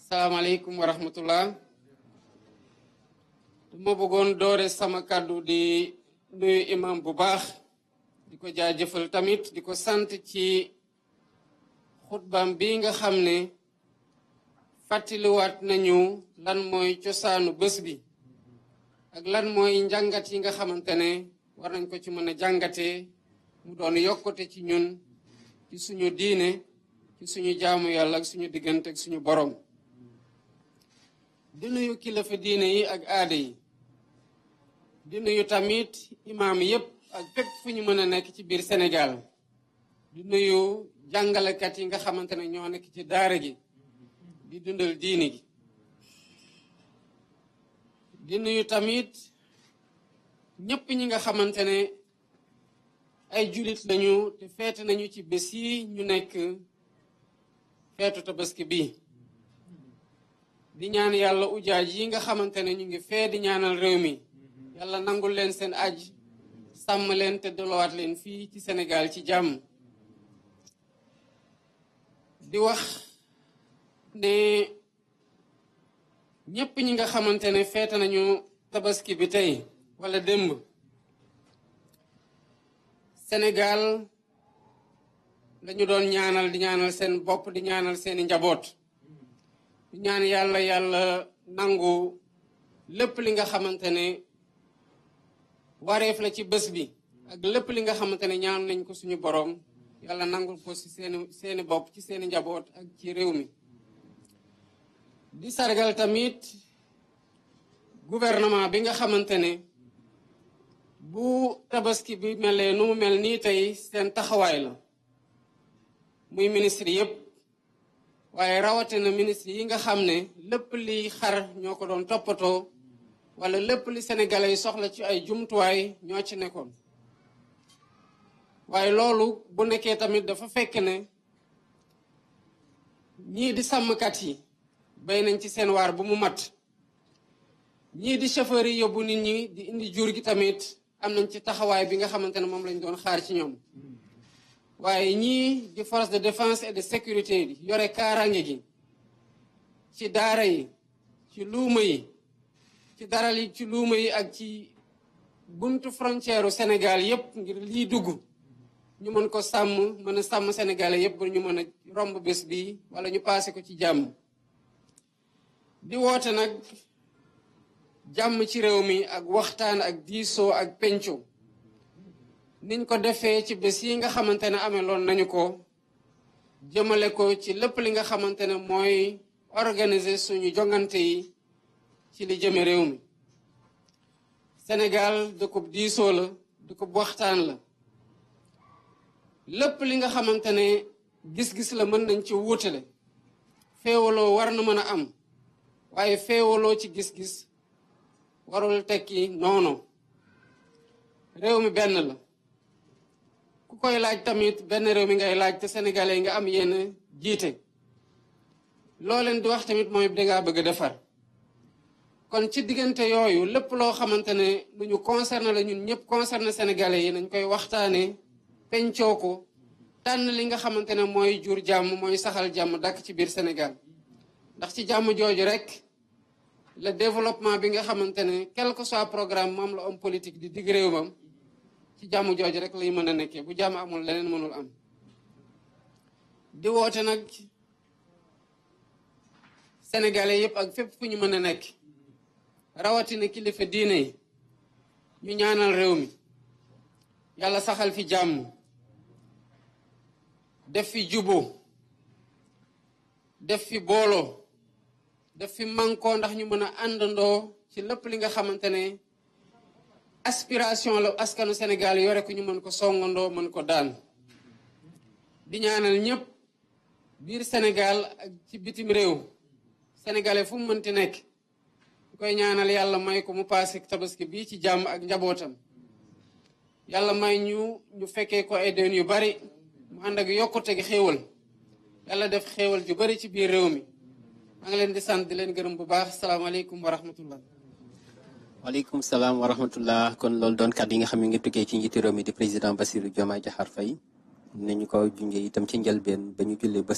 salaamaaleykum wa rahmatullah. dama bëggoon doore sama kàddu di nuyu imam bu baax di ko jaajëfal tamit di ko sant ci xutbaam bi nga xam ne fàttaliwaat nañu lan mooy cosaanu bés bi ak lan mooy njàngat yi nga xamante ne war nañ ko ci mën a jàngatee mu doon yokkute ci ñun ci suñu diine ci suñu jaamu yàlla ak suñu diggante ak suñu borom. di nuyu kilifa diine yi ak aada yi di nuyu tamit imaam yépp ak fépp fu ñu mën a nekk ci biir Sénégal di nuyu jàngalekat yi nga xamante ne ñoo nekk ci daara gi di dundal diini gi di nuyu tamit ñépp ñi nga xamante ne ay jullit lañu te feete nañu ci bés yi ñu nekk feetu tabaski bi di ñaan yàlla ujaaj yi nga xamante ne ñu ngi fee di ñaanal réew mi yàlla nangul leen seen aj sàmm leen te dolowaat leen fii ci Sénégal ci jàmm. di wax ne ñépp ñi nga xamante ne feete nañu tabaski bi tey wala démb Sénégal lañu doon ñaanal di ñaanal seen bopp di ñaanal seeni njaboot di ñaan yàlla nangu lépp li nga xamante ne wareef la ci bés bi ak lépp li nga xamante ne ñaan nañ ko suñu boroom yàlla nangul ko ci seeni bopp ci seeni njaboot ak ci réew mi. di sargal tamit gouvernement bi nga xamante ne bu tabaski bi melee nu mu mel nii tey seen taxawaay la muy ministre yépp waaye rawatina ministre yi nga xam ne lépp li xar ñoo ko doon toppatoo wala lépp li sénégalais yi soxla ci ay jumtuwaay ñoo ci nekkoon. waaye loolu bu nekkee tamit dafa fekk ne ñii di sàmmkat yi bay nañ ci seen waar bu mu mat ñii di chauffeur yi yóbbu nit ñi di indi jur gi tamit am nañ ci taxawaay bi nga xamante ne moom lañ doon xaar ci ñoom. waaye ñii di force de défense et de sécurité yi yore kaaraange gi ci daara yi ci luuma yi ci daral yi ci luuma yi ak ci buntu frontière Sénégal yépp ngir lii dugg ñu mën ko sàmm mën a sàmm sénégalais yépp ba ñu mën a romb bés bi wala ñu paase ko ci jàmm. di woote nag jàmm ci réew mi ak waxtaan ak diisoo ak penco niñ ko defee ci bés yi nga xamante ne ameloon nañu ko jëmale ko ci lépp li nga xamante ne mooy organiser suñu jongante yi ci li jëme réew mi. Sénégal dëkkub diisoo la dëkkub waxtaan la lépp li nga xamante ne gis-gis la mën nañ ci wuutale féewaloo war na mën a am waaye féewaloo ci gis-gis warul tekki noonu réew mi benn la. ku koy laaj tamit benn réew mi ngay laaj te sénégalais yi nga am yenn jiite loo leen di wax tamit mooy dangaa bëgg a defar. kon ci diggante yooyu lépp loo xamante ne lu ñu concerné la ñun ñëpp concerné sénégalais yi nañ koy waxtaanee pencoo ko tànn li nga xamante ne mooy jur jàmm mooy saxal jàmm dakk ci biir Sénégal. ndax ci jàmm jooju rek le développement bi nga xamante ne quel que soit programme moom la homme politique di digg réewam ci jàmm jooju rek lay mën a nekkee bu jàmm amul leneen mënul am. di woote nag sénégalais yépp ak fépp fu ñu mën a nekk rawatina kilifa diine yi ñu ñaanal réew mi yàlla saxal fi jàmm def fi juboo def fi booloo def fi mànkoo ndax ñu mën a àndandoo ci lépp li nga xamante ne aspiration la askanu Sénégal yore ko ñu mën ko songandoo mën ko daan. di ñaanal ñëpp biir Sénégal ak ci bitim réew sénégalais fu mu mënti nekk ñu koy ñaanal yàlla may ko mu paase tabaski bii ci jàmm ak njabootam. yàlla may ñu fekkee ko ay déwén yu bari mu ànd ak yokkute gi xéewal yàlla def xéewal ju bari ci biir réew mi. maa ngi leen di sant di leen gërëm bu baax salaamaaleykum wa rahmatullah. waaleykum salaam wa rahmatullah. kon loolu doon kàddu yi nga xam ne ngi tukkee ci njiitu réew mi di président Bassirou Diomaye Diakhar Faye nañu ko junjee itam ci njëlbeen ba ñu jullee ba